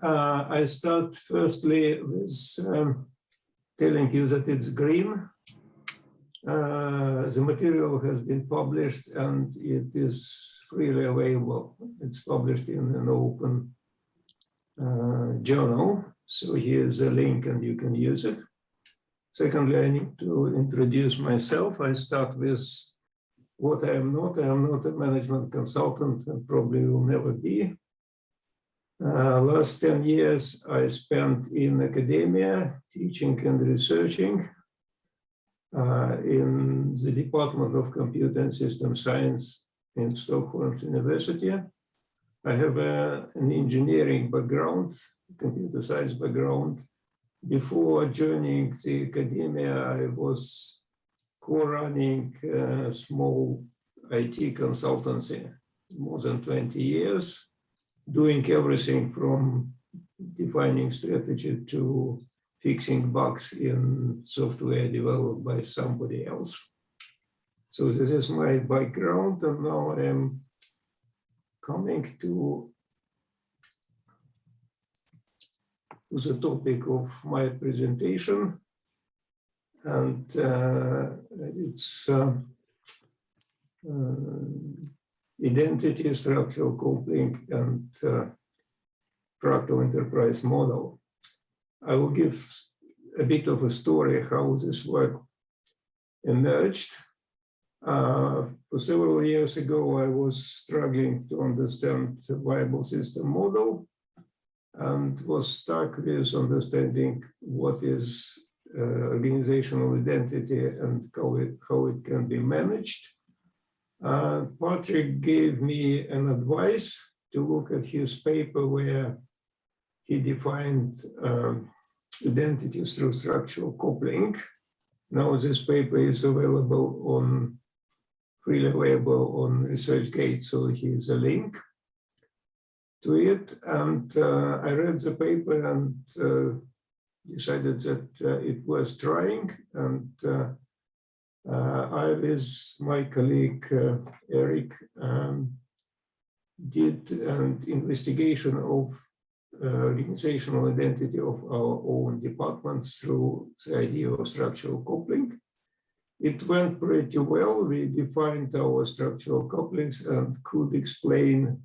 I start firstly with telling you that it's green. The material has been published and it is freely available. It's published in an open journal. So here's a link and you can use it. Secondly, I need to introduce myself. I start with what I am not. I am not a management consultant and probably will never be. Last 10 years I spent in academia, teaching and researching in the Department of Computer and System Science in Stockholm University. I have an engineering background, computer science background. Before joining the academia, I was co-running a small IT consultancy, more than 20 years, doing everything from defining strategy to fixing bugs in software developed by somebody else. So this is my background, and now I am coming to the topic of my presentation, and it's identity, structural coupling, and Fractal Enterprise Model. I will give a bit of a story how this work emerged. For several years ago, I was struggling to understand the viable system model and was stuck with understanding what is organizational identity and how it can be managed. Patrick gave me an advice to look at his paper where he defined identity through structural coupling. Now this paper is available on, freely available on ResearchGate, so here's a link to it. And I read the paper and decided that it was trying. And I, with my colleague Eric, did an investigation of organizational identity of our own departments through the idea of structural coupling. It went pretty well. We defined our structural couplings and could explain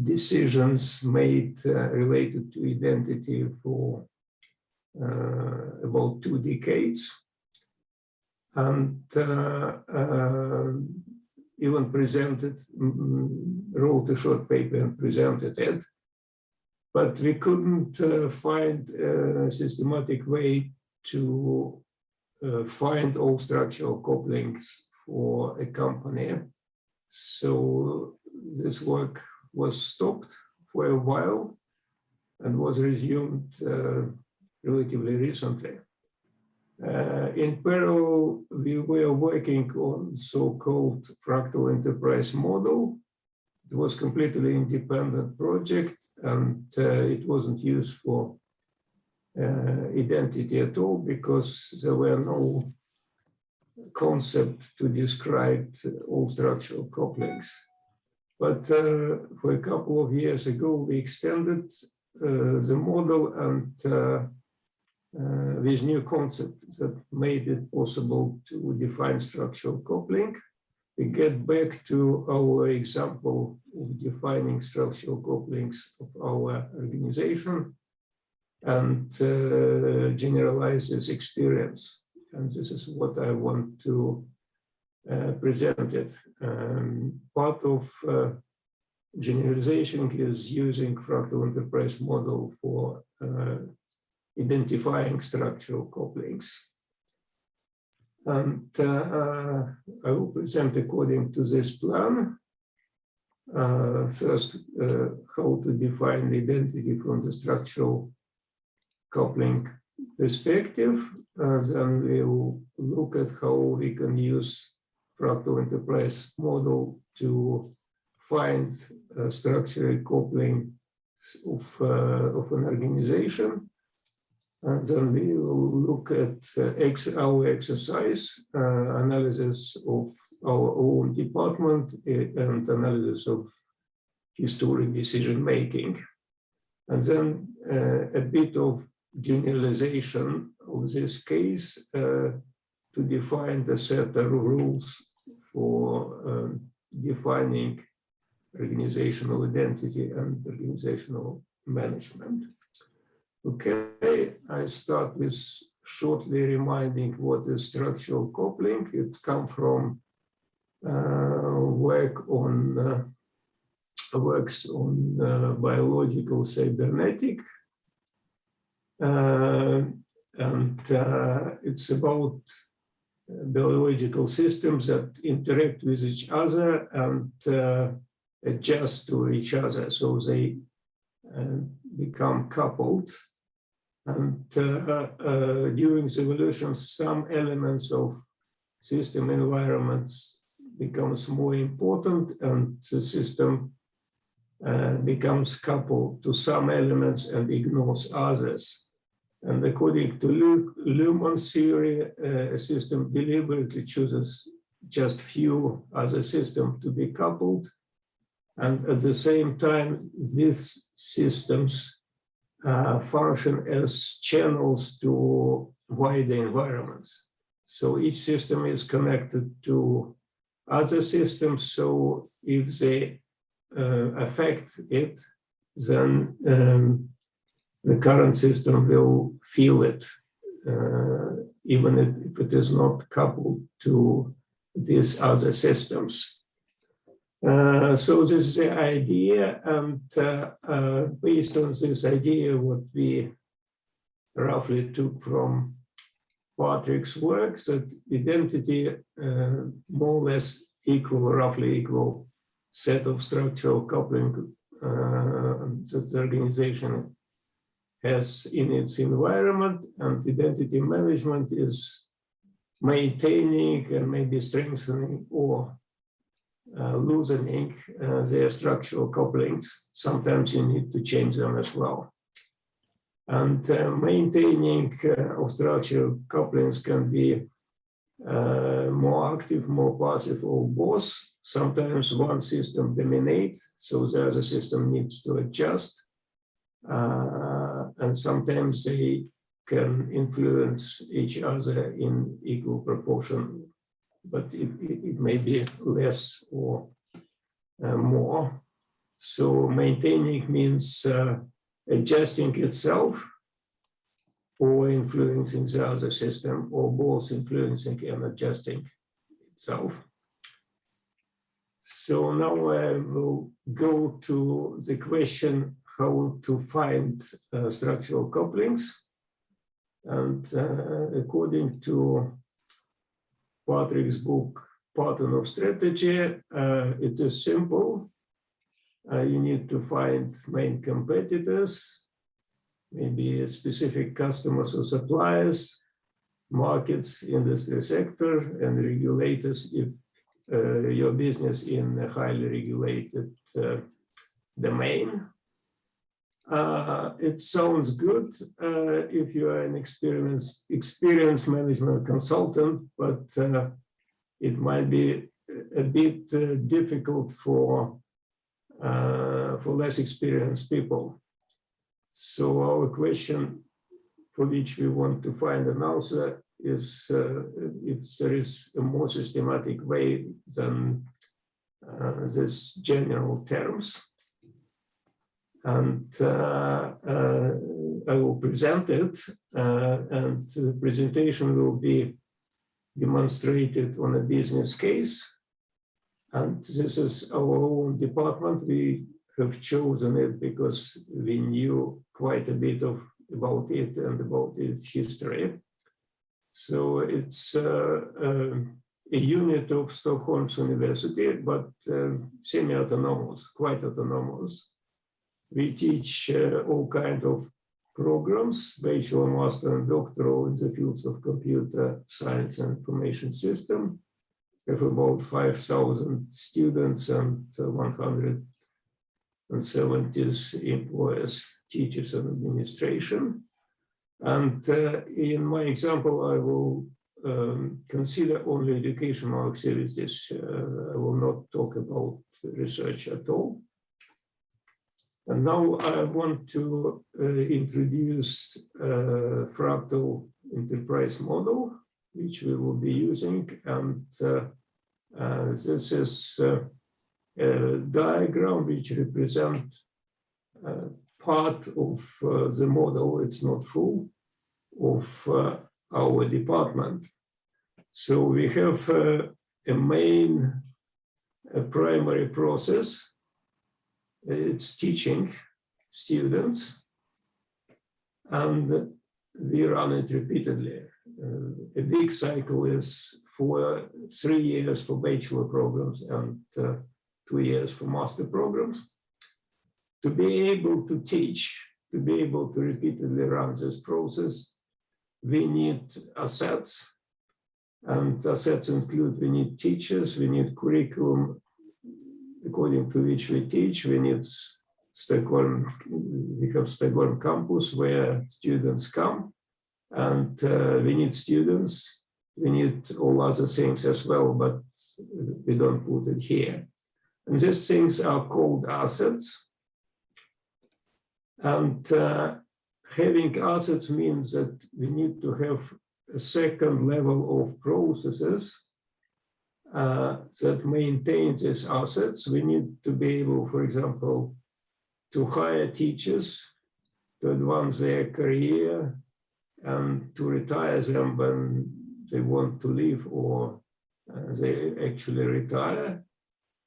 decisions made related to identity for about 2 decades. And even presented, wrote a short paper and presented it. But we couldn't find a systematic way to find all structural couplings for a company. So this work was stopped for a while and was resumed relatively recently. In parallel, we were working on so-called Fractal Enterprise Model. It was completely independent project, and it wasn't used for identity at all because there were no concept to describe all structural couplings. But for a couple of years ago, we extended the model and with new concepts that made it possible to define structural coupling. We get back to our example of defining structural couplings of our organization and generalize this experience. And this is what I want to present it. Part of generalization is using Fractal Enterprise Model for identifying structural couplings. And I will present according to this plan. First, how to define identity from the structural coupling perspective. Then we will look at how we can use Fractal Enterprise Model to find structural coupling of an organization. And then we will look at our exercise, analysis of our own department and analysis of historic decision making. And then a bit of generalization of this case to define the set of rules for defining organizational identity and organizational management. Okay, I start with shortly reminding what is structural coupling. It comes from works on biological cybernetic, and it's about biological systems that interact with each other and adjust to each other, so they become coupled. And during the evolution, some elements of system environments becomes more important, and the system becomes coupled to some elements and ignores others. And according to Luhmann's theory, a system deliberately chooses just few other systems to be coupled. And at the same time, these systems function as channels to wider environments. So each system is connected to other systems. So if they affect it, then the current system will feel it, even if it is not coupled to these other systems. So this is the idea, and based on this idea, what we roughly took from Patrick's work, that identity more or less roughly equal set of structural coupling that the organization has in its environment, and identity management is maintaining and maybe strengthening or loosening their structural couplings. Sometimes you need to change them as well. And maintaining of structural couplings can be more active, more passive, or both. Sometimes one system dominates, so the other system needs to adjust. And sometimes they can influence each other in equal proportion, but it may be less or more. So maintaining means adjusting itself or influencing the other system, or both influencing and adjusting itself. So now I will go to the question how to find structural couplings. And according to Patrick's book, Pattern of Strategy, it is simple. You need to find main competitors, maybe specific customers or suppliers, markets, industry sector, and regulators if your business in a highly regulated domain. It sounds good if you are an experienced management consultant, but it might be a bit difficult for less experienced people. So our question for which we want to find an answer is if there is a more systematic way than these general terms. And I will present it, and the presentation will be demonstrated on a business case. And this is our own department. We have chosen it because we knew quite a bit about it and about its history. So it's a unit of Stockholm's University, but semi-autonomous, quite autonomous. We teach all kinds of programs, bachelor, master, and doctoral in the fields of computer science and information system. We have about 5,000 students and 170 employees, teachers, and administration. And in my example, I will consider only educational activities. I will not talk about research at all. And now I want to introduce Fractal Enterprise Model, which we will be using. And this is a diagram which represents part of the model. It's not full of our department. So we have a main primary process. It's teaching students, and we run it repeatedly. A big cycle is for 3 years for bachelor programs and 2 years for master programs. To be able to teach, to be able to repeatedly run this process, we need assets. And assets include, we need teachers, we need curriculum according to which we teach, we need Stockholm, we have Stockholm campus where students come, and we need students, we need all other things as well, but we don't put it here. And these things are called assets. And having assets means that we need to have a second level of processes that maintain these assets. We need to be able, for example, to hire teachers to advance their career and to retire them when they want to leave or they actually retire.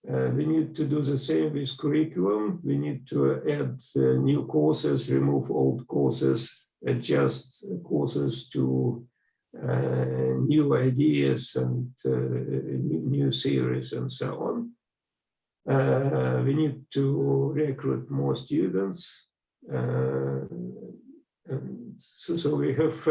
We need to do the same with curriculum. We need to add new courses, remove old courses, adjust courses to new ideas and new theories and so on. We need to recruit more students. So we have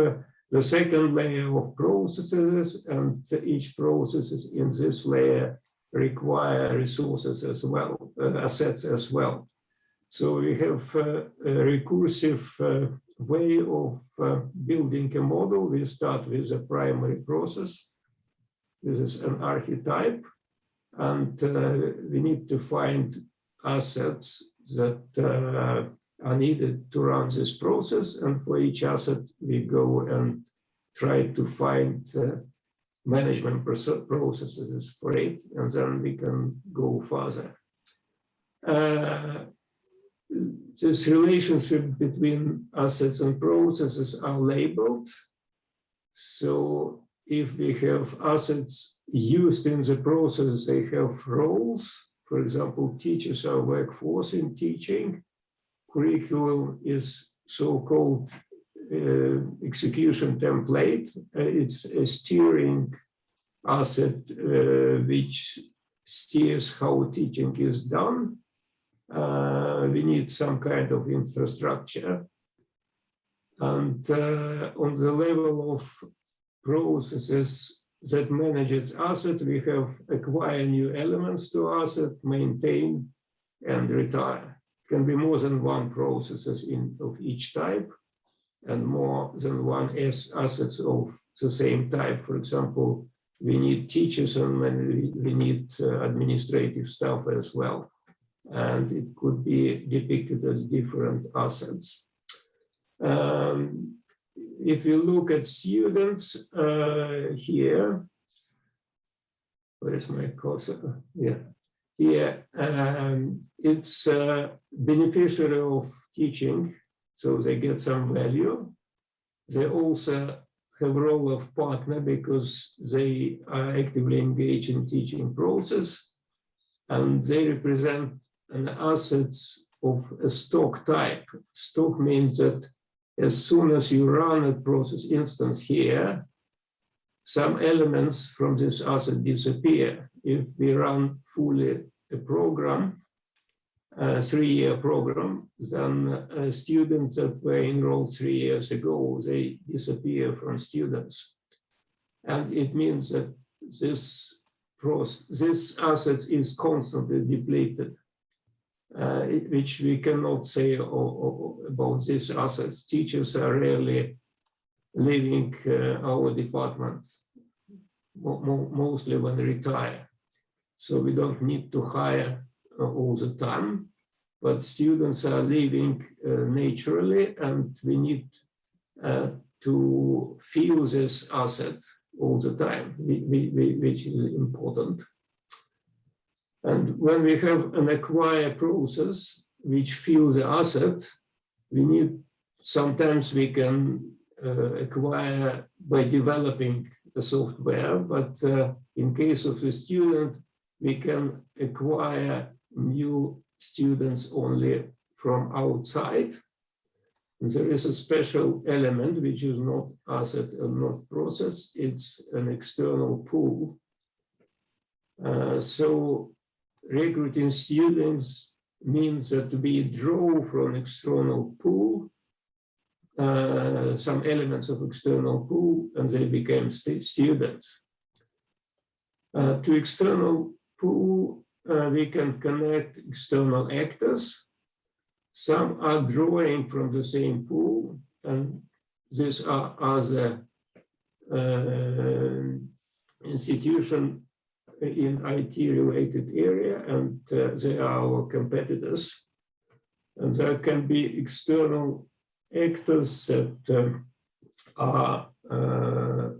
the second layer of processes, and each process in this layer require resources as well, assets as well. So we have a recursive way of building a model. We start with a primary process. This is an archetype, and we need to find assets that are needed to run this process. And for each asset, we go and try to find management processes for it, and then we can go further. This relationship between assets and processes are labeled. So if we have assets used in the process, they have roles. For example, teachers are workforce in teaching. Curriculum is so-called execution template. It's a steering asset which steers how teaching is done. We need some kind of infrastructure. And on the level of processes that manages asset, we have acquire new elements to asset, maintain, and retire. It can be more than one processes of each type, and more than one assets of the same type. For example, we need teachers and we need administrative staff as well. And it could be depicted as different assets. If you look at students here, where's my cursor? Yeah, here it's beneficiary of teaching, so they get some value. They also have a role of partner because they are actively engaged in teaching process, and they represent an assets of a stock type. Stock means that as soon as you run a process instance here, some elements from this asset disappear. If we run fully a program, a 3-year program, then students that were enrolled 3 years ago, they disappear from students. And it means that this asset is constantly depleted. Which we cannot say about these assets. Teachers are rarely leaving our department, mostly when they retire. So we don't need to hire all the time, but students are living naturally, and we need to feel this asset all the time, which is important. And when we have an acquire process which feels the asset, we need, sometimes we can acquire by developing the software, but in case of the student, we can acquire new students only from outside. And there is a special element which is not asset and not process, it's an external pool. So recruiting students means that we draw from external pool some elements of external pool, and they became students. To external pool, we can connect external actors. Some are drawing from the same pool, and these are other institutions in IT-related area, and they are our competitors. And there can be external actors that are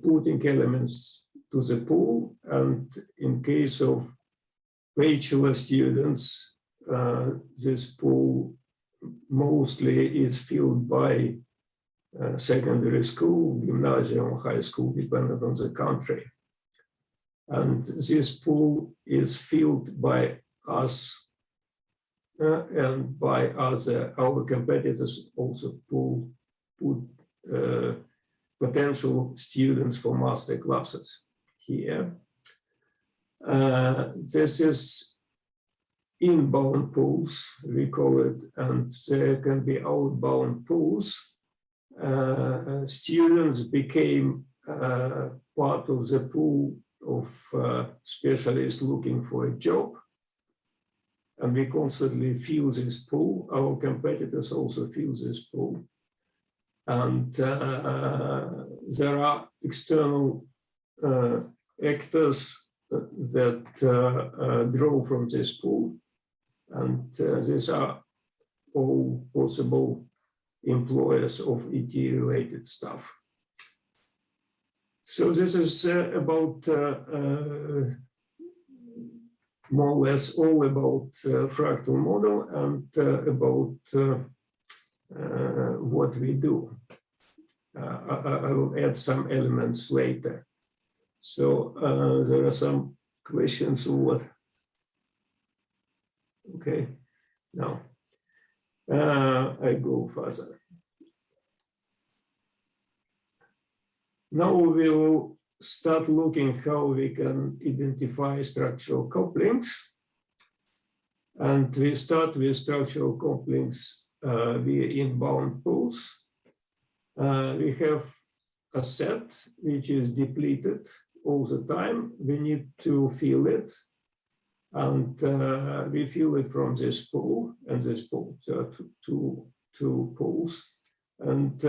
putting elements to the pool, and in case of bachelor students, this pool mostly is filled by secondary school, gymnasium, high school, depending on the country. And this pool is filled by us and by our competitors also put potential students for master classes here. This is inbound pools, we call it, and there can be outbound pools. Students became part of the pool of specialists looking for a job, and we constantly fill this pool. Our competitors also fill this pool, and there are external actors that draw from this pool, and these are all possible employers of IT-related stuff. So this is about more or less all about fractal model and about what we do. I will add some elements later. So there are some questions or what? Okay, now I go further. Now we'll start looking how we can identify structural couplings. And we start with structural couplings via inbound pools. We have a set which is depleted all the time. We need to fill it. And we fill it from this pool and this pool. So two pools. And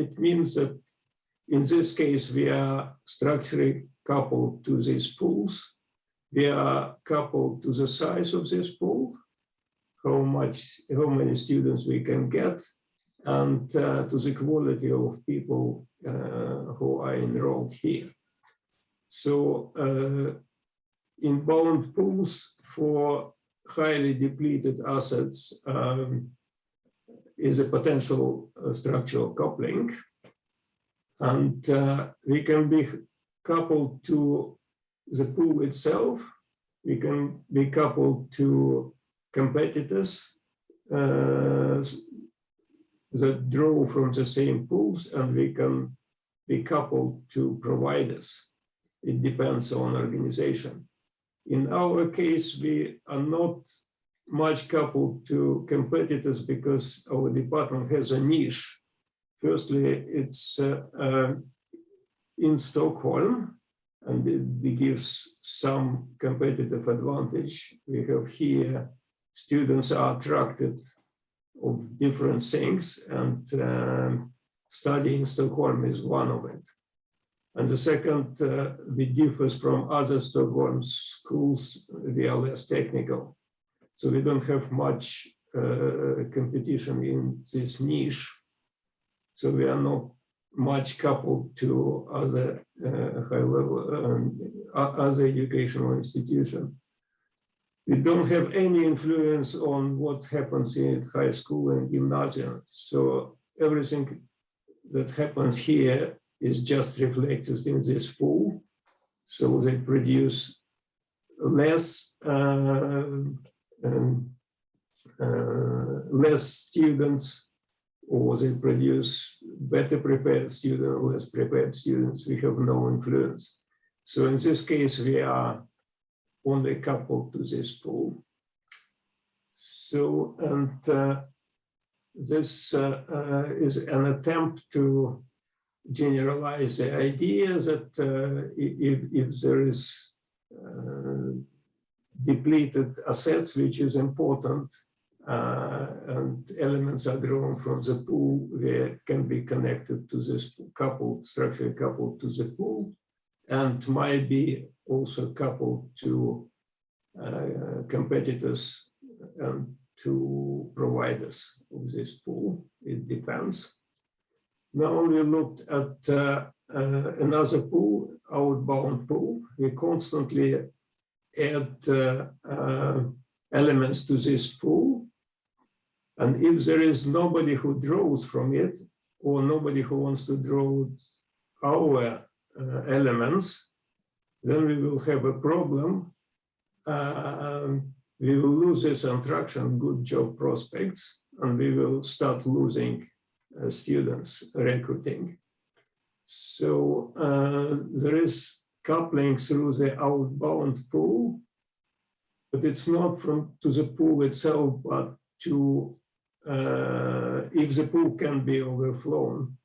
it means that in this case, we are structurally coupled to these pools. We are coupled to the size of this pool, how many students we can get, and to the quality of people who are enrolled here. So inbound pools for highly depleted assets is a potential structural coupling. And we can be coupled to the pool itself. We can be coupled to competitors that draw from the same pools, and we can be coupled to providers. It depends on organization. In our case, we are not much coupled to competitors because our department has a niche. Firstly, it's in Stockholm, and it gives some competitive advantage. We have here students are attracted of different things, and studying in Stockholm is one of it. And the second, we differ from other Stockholm schools, we are less technical. So we don't have much competition in this niche. So we are not much coupled to other high-level, other educational institutions. We don't have any influence on what happens in high school and gymnasium. So everything that happens here is just reflected in this pool. So they produce less less students, or they produce better prepared students or less prepared students. We have no influence. So in this case, we are only coupled to this pool. So, and this is an attempt to generalize the idea that if there is depleted assets, which is important, and elements are drawn from the pool, they can be connected to this coupled, structurally coupled to the pool, and might be also coupled to competitors and to providers of this pool. It depends. Now we looked at another pool, outbound pool. We constantly add elements to this pool. And if there is nobody who draws from it, or nobody who wants to draw our elements, then we will have a problem. We will lose this attraction, good job prospects, and we will start losing students recruiting. So there is coupling through the outbound pool, but it's not from to the pool itself, but to if the pool can be overflown,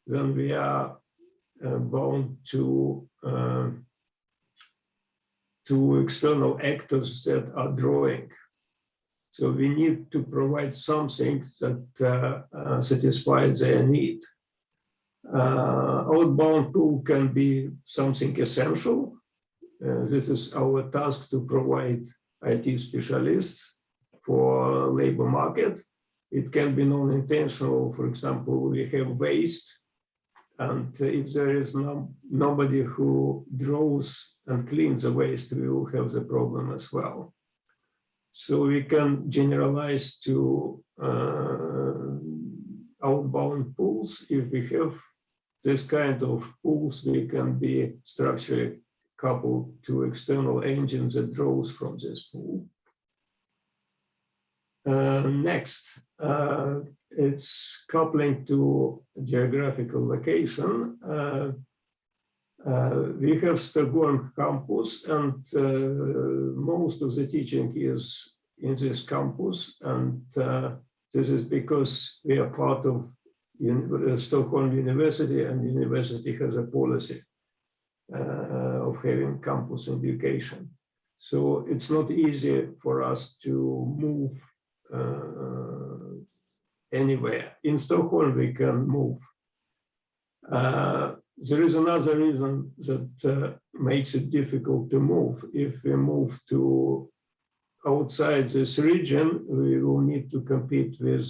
then we are bound to external actors that are drawing. So we need to provide something that satisfies their need. Outbound pool can be something essential. This is our task to provide IT specialists for labor market. It can be non-intentional. For example, we have waste, and if there is nobody who draws and cleans the waste, we will have the problem as well. So we can generalize to outbound pools. If we have this kind of pools, we can be structurally coupled to external engines that draws from this pool. Next, it's coupling to geographical location. We have Stockholm campus, and most of the teaching is in this campus, and this is because we are part of Stockholm University, and the university has a policy of having campus education. So it's not easy for us to move anywhere. In Stockholm, we can move. There is another reason that makes it difficult to move. If we move to outside this region, we will need to compete with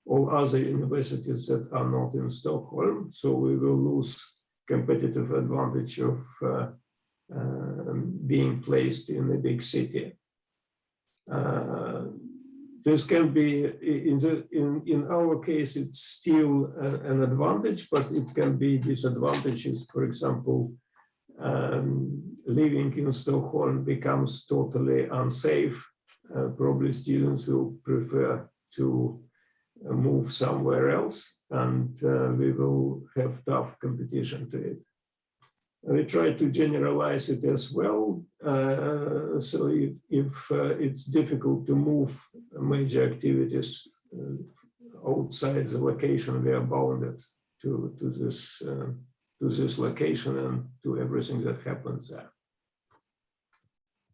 all other universities that are not in Stockholm. So we will lose competitive advantage of being placed in a big city. This can be, in our case, it's still an advantage, but it can be disadvantages. For example, living in Stockholm becomes totally unsafe. Probably students will prefer to move somewhere else, and we will have tough competition to it. We try to generalize it as well. So if it's difficult to move major activities outside the location, we are bounded to this location and to everything that happens there.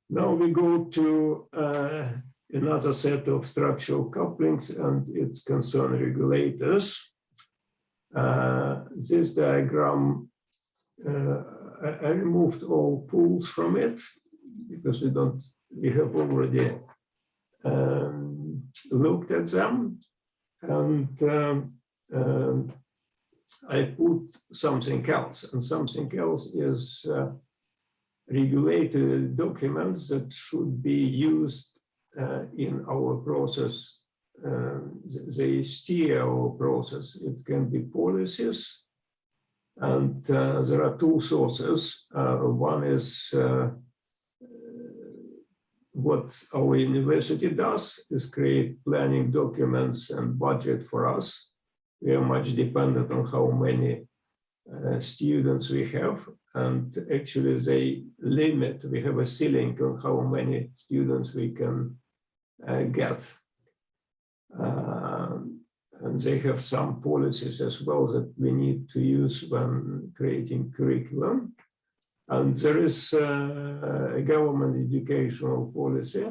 Now we go to another set of structural couplings, and it's concern regulators. This diagram, I removed all pools from it because we have already looked at them, and I put something else, and something else is regulatory documents that should be used in our process, the SCiO process. It can be policies, and there are two sources. One is what our university does is create planning documents and budget for us. We are much dependent on how many students we have, and actually they limit, we have a ceiling on how many students we can get. And they have some policies as well that we need to use when creating curriculum. And there is a government educational policy,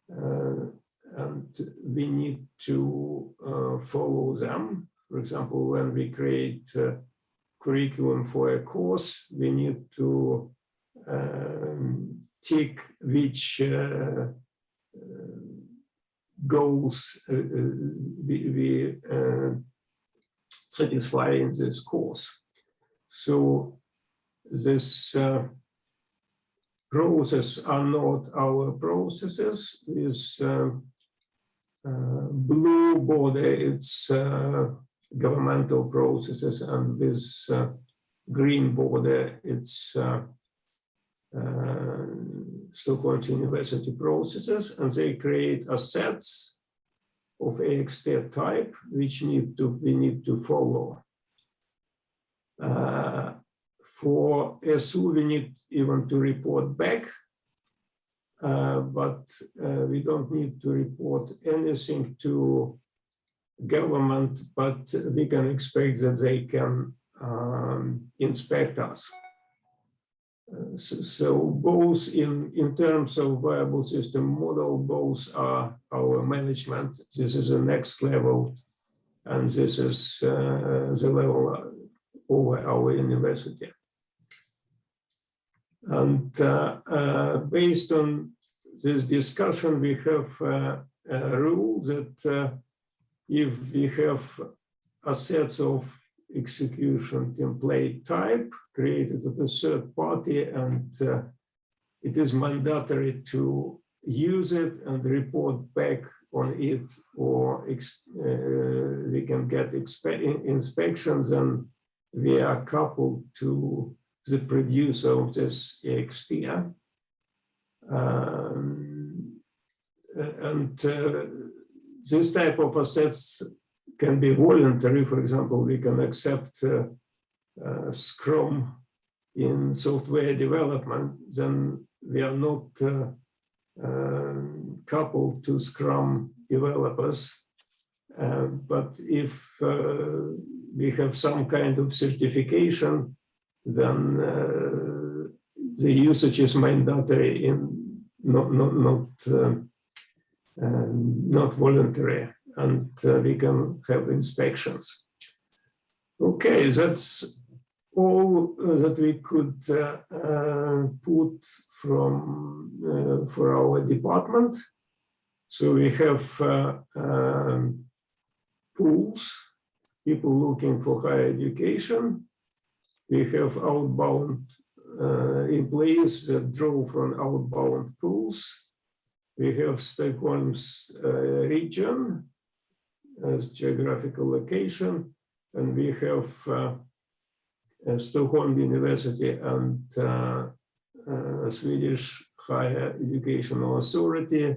and we need to follow them. For example, when we create curriculum for a course, we need to tick which goals we satisfy in this course. So this process are not our processes. This blue border, it's governmental processes, and this green border, it's Stockholm University processes, and they create assets of AXT type, which we need to follow. For SU, we need even to report back, but we don't need to report anything to government, but we can expect that they can inspect us. So both in terms of viable system model, both are our management. This is the next level, and this is the level over our university. And based on this discussion, we have a rule that if we have assets of execution template type created of a third party, and it is mandatory to use it and report back on it, or we can get inspections, and we are coupled to the producer of this AXT. And this type of assets can be voluntary. For example, we can accept Scrum in software development, then we are not coupled to Scrum developers. But if we have some kind of certification, then the usage is mandatory in not voluntary, and we can have inspections. Okay, that's all that we could put from for our department. So we have pools, people looking for higher education. We have outbound employees that draw from outbound pools. We have Stockholm's region as geographical location, and we have Stockholm University and Swedish Higher Educational Authority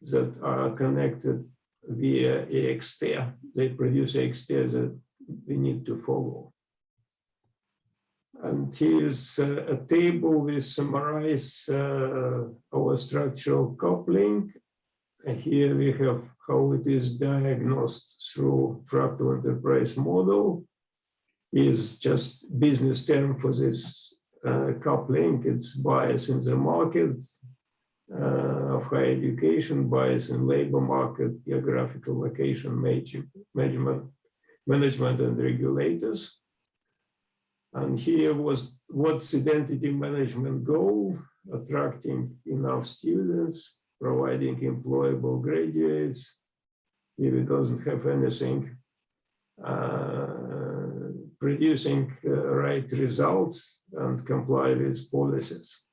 that are connected via AXT. They produce AXT that we need to follow. And here's a table we summarize our structural coupling. And here we have how it is diagnosed through Fractal Enterprise Model. Is just business term for this coupling. It's bias in the market of higher education, bias in labor market, geographical location, management and regulators. And here was what's identity management goal, attracting enough students. providing employable graduates, if it doesn't have anything, producing right results and comply with policies.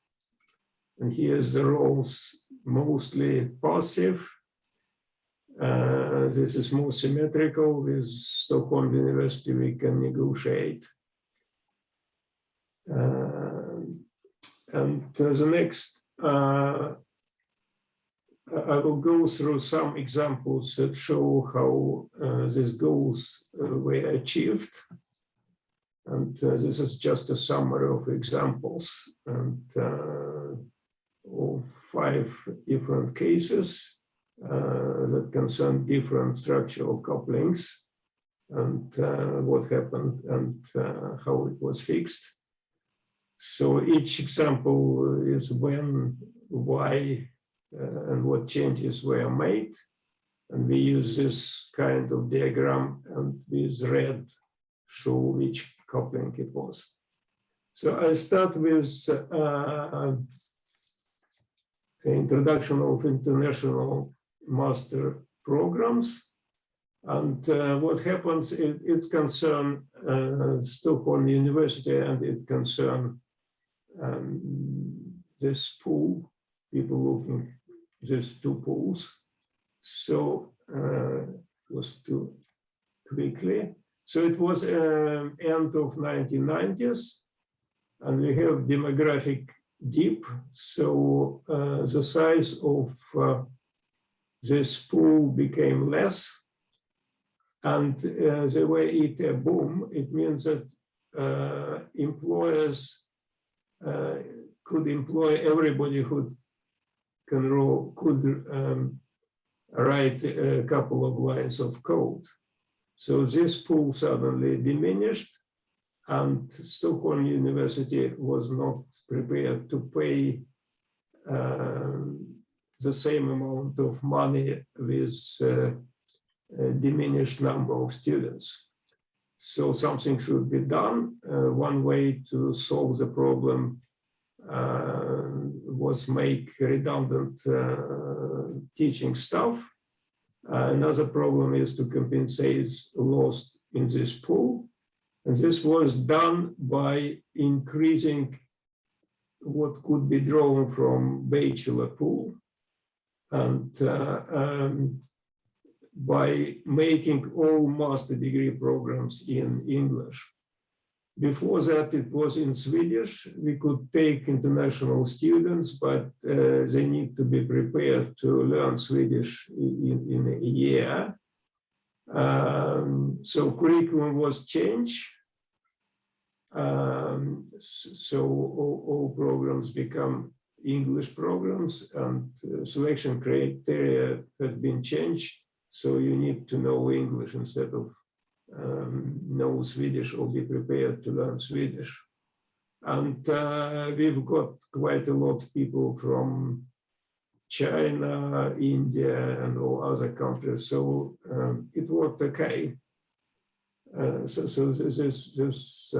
And here's the roles, mostly passive. This is more symmetrical. With Stockholm University, we can negotiate. And the next, I will go through some examples that show how these goals were achieved. And this is just a summary of examples and of 5 different cases that concern different structural couplings and what happened and how it was fixed. So each example is when, why, and what changes were made. And we use this kind of diagram, and with red show which coupling it was. So I start with the introduction of international master programs. And what happens, it concerns Stockholm University, and it concerns this pool, people looking these 2 pools. So it was too quickly. So it was end of 1990s, and we have demographic dip. So the size of this pool became less. And the way it boom, it means that employers could employ everybody who could write a couple of lines of code. So this pool suddenly diminished, and Stockholm University was not prepared to pay the same amount of money with a diminished number of students. So something should be done. One way to solve the problem was make redundant teaching staff. Another problem is to compensate lost in this pool. And this was done by increasing what could be drawn from bachelor pool, and by making all master degree programs in English. Before that, it was in Swedish. We could take international students, but they need to be prepared to learn Swedish in a year. So curriculum was changed. So all programs become English programs, and selection criteria have been changed. So you need to know English instead of know Swedish or be prepared to learn Swedish. And we've got quite a lot of people from China, India, and all other countries. So it worked okay. So this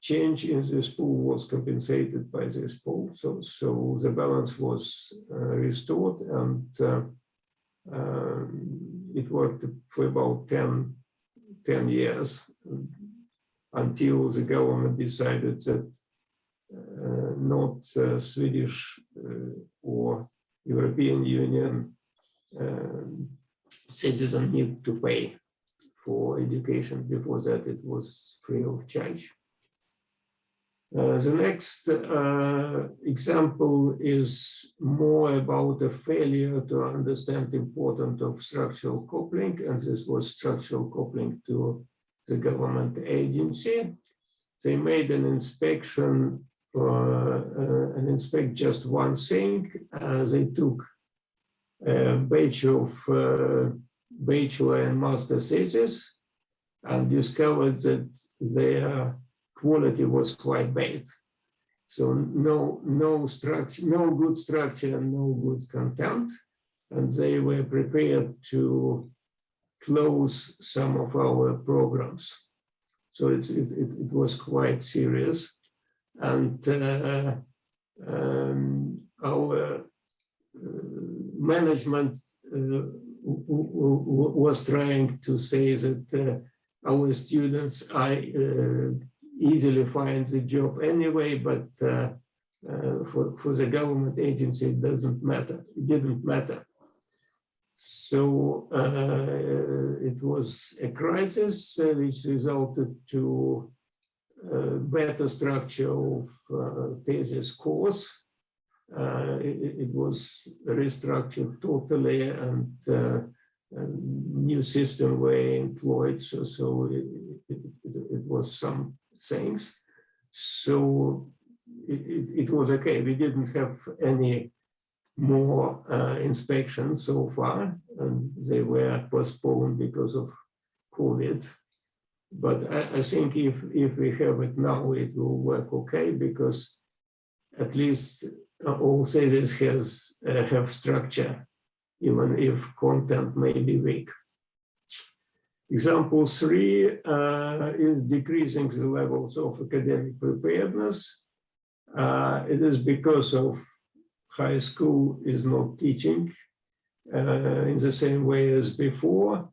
change in this pool was compensated by this pool. So the balance was restored, and it worked for about 10 years until the government decided that not Swedish or European Union citizens need to pay for education. Before that, it was free of charge. The next example is more about a failure to understand the importance of structural coupling, and this was structural coupling to the government agency. They made an inspection and inspect just one thing. They took a batch of bachelor and master thesis and discovered that their quality was quite bad. So no structure, no good structure, and no good content. And they were prepared to close some of our programs. So it was quite serious. And our management was trying to say that our students easily find the job anyway, but for the government agency, it doesn't matter. It didn't matter. So it was a crisis which resulted to better structure of thesis course. It was restructured totally, and new system were employed. So it was some things. So it was okay. We didn't have any more inspections so far, and they were postponed because of COVID. But I think if we have it now, it will work okay, because at least all theses have structure, even if content may be weak. Example 3 is decreasing the levels of academic preparedness. It is because of high school is not teaching in the same way as before.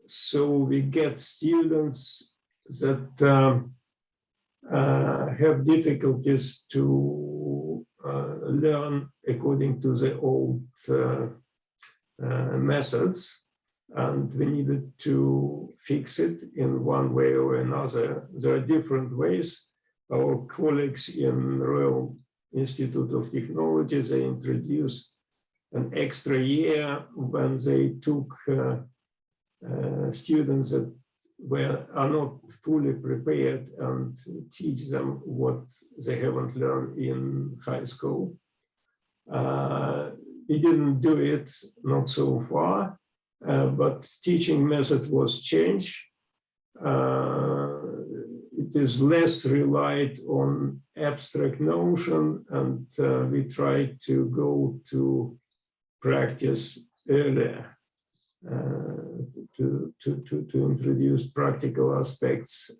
So we get students that have difficulties to learn according to the old methods, and we needed to fix it in one way or another. There are different ways. Our colleagues in Royal Institute of Technology, they introduced an extra year when they took students that are not fully prepared and teach them what they haven't learned in high school. We didn't do it, not so far, but teaching method was changed. It is less relied on abstract notion, and we try to go to practice earlier, to introduce practical aspects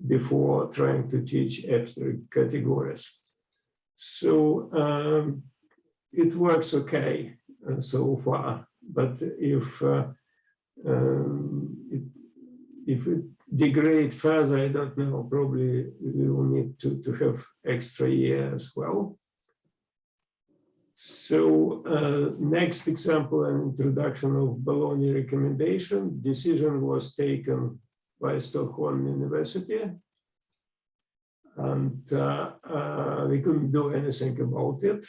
before trying to teach abstract categories. So it works okay so far, but if it degrade further, I don't know, probably we will need to have extra year as well. So next example, an introduction of Bologna recommendation. Decision was taken by Stockholm University, and we couldn't do anything about it.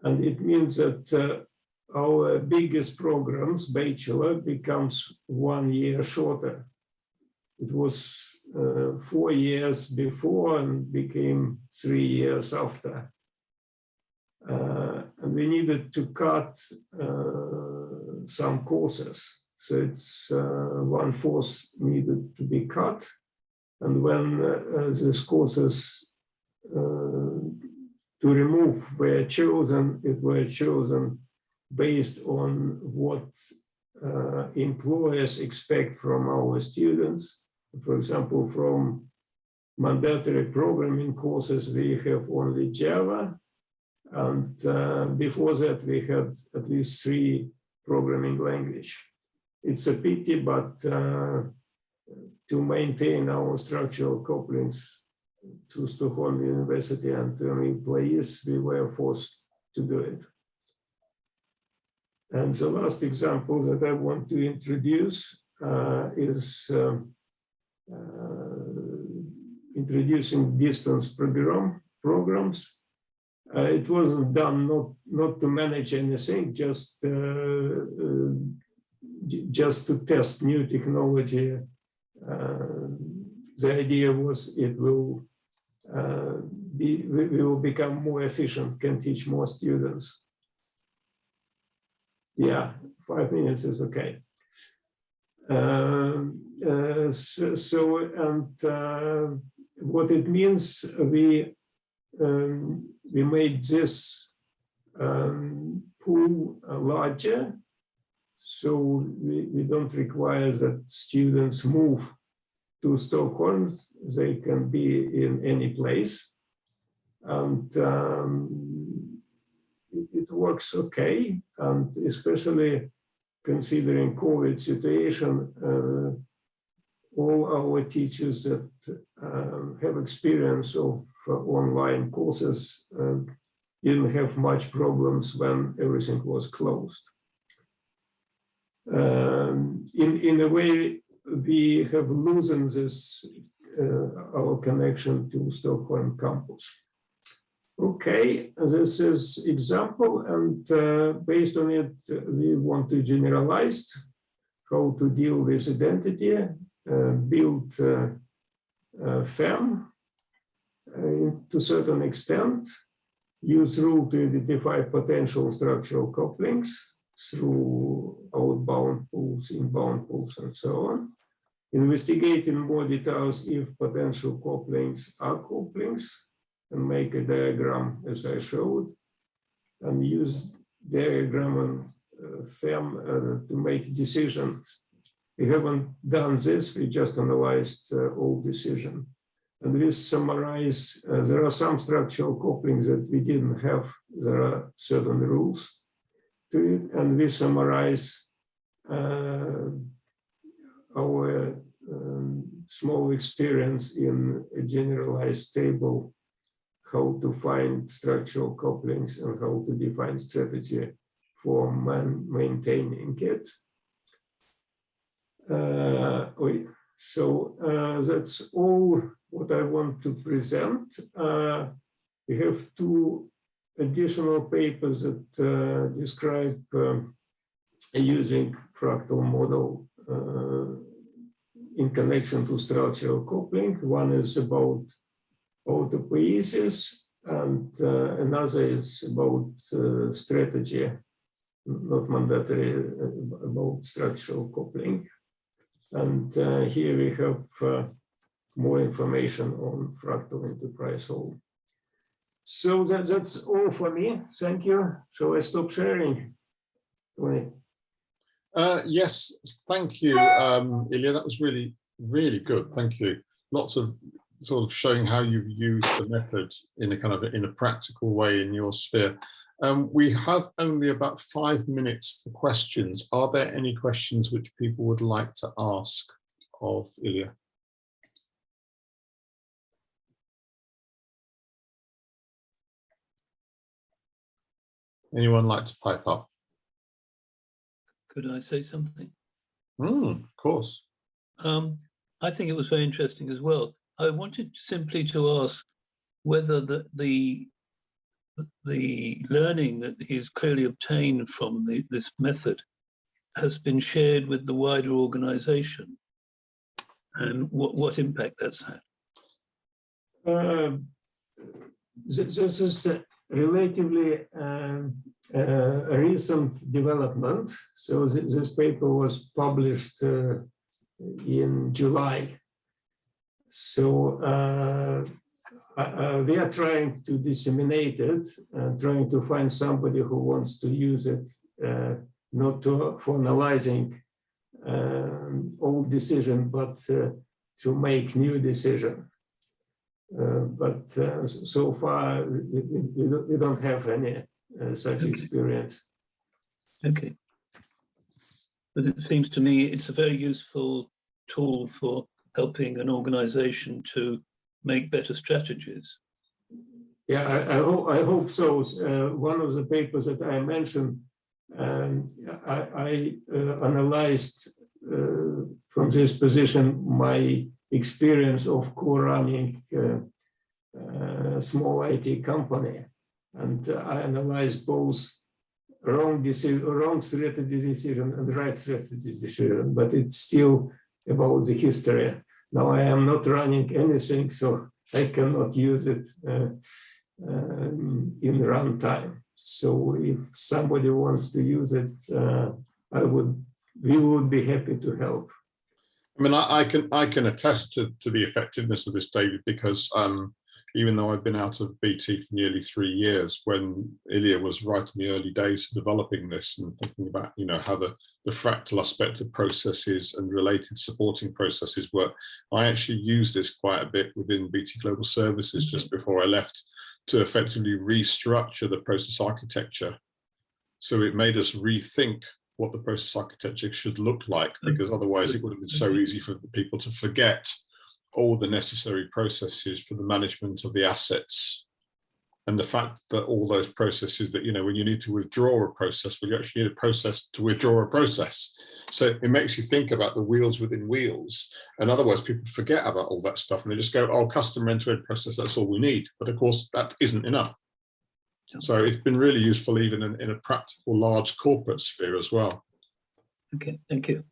And it means that our biggest programs, bachelor, becomes 1 year shorter. It was 4 years before and became 3 years after. And we needed to cut some courses. So it's 1/4 needed to be cut. And when these courses to remove were chosen, it were chosen based on what employers expect from our students. For example, from mandatory programming courses, we have only Java. And before that, we had at least 3 programming languages. It's a pity, but to maintain our structural couplings to Stockholm University and to employees, we were forced to do it. And the last example that I want to introduce is introducing distance programs. It wasn't done not to manage anything, just to test new technology. The idea was we will become more efficient, can teach more students. Yeah, 5 minutes is okay. What it means, we made this pool larger, so we don't require that students move to Stockholm. They can be in any place. And it works okay, and especially considering COVID situation, all our teachers that have experience of online courses didn't have much problems when everything was closed. In a way, we have loosened this our connection to Stockholm campus. Okay, this is example, and based on it, we want to generalize how to deal with identity, build FEM to a certain extent, use rule to identify potential structural couplings through outbound pools, inbound pools, and so on. Investigate in more details if potential couplings are couplings, and make a diagram as I showed, and use diagram and FEM to make decisions. We haven't done this, we just analyzed all decisions. And we summarize, there are some structural couplings that we didn't have, there are certain rules to it, and we summarize our small experience in a generalized table, how to find structural couplings and how to define strategy for maintaining it. So that's all what I want to present. We have two additional papers that describe using fractal model in connection to structural coupling. One is about autopoiesis, and another is about strategy, not mandatory, about structural coupling. And here we have more information on Fractal Enterprise Model. So that's all for me. Thank you. Shall I stop sharing? Yes, thank you, Ilia. That was really, really good. Thank you. Lots of sort of showing how you've used the method in a kind of in a practical way in your sphere. We have only about 5 minutes for questions. Are there any questions which people would like to ask of Ilia? Anyone like to pipe up? Could I say something? Of course. I think it was very interesting as well. I wanted simply to ask whether the learning that is clearly obtained from this method has been shared with the wider organization, and what impact that's had. This is relatively a recent development. So this paper was published in July. So we are trying to disseminate it, trying to find somebody who wants to use it, not for analyzing old decision, but to make new decision. But so far, we don't have any such experience. Okay. But it seems to me it's a very useful tool for helping an organization to make better strategies. Yeah, I hope so. One of the papers that I mentioned, I analyzed from this position my experience of co-running a small IT company, and I analyzed both wrong strategy decision and right strategy decision, but it's still about the history. Now I am not running anything, so I cannot use it in runtime. So if somebody wants to use it, we would be happy to help. I mean, I can attest to the effectiveness of this, David, because even though I've been out of BT for nearly 3 years, when Ilia was right in the early days of developing this and thinking about, you know, how the fractal aspect of processes and related supporting processes work, I actually used this quite a bit within BT Global Services just before I left to effectively restructure the process architecture. So it made us rethink what the process architecture should look like, because otherwise it would have been so easy for people to forget all the necessary processes for the management of the assets. And the fact that all those processes that, you know, when you need to withdraw a process, well, you actually need a process to withdraw a process. So it makes you think about the wheels within wheels. And otherwise people forget about all that stuff and they just go, oh, customer end-to-end process, that's all we need. But of course, that isn't enough. So it's been really useful even in a practical large corporate sphere as well. Okay, thank you.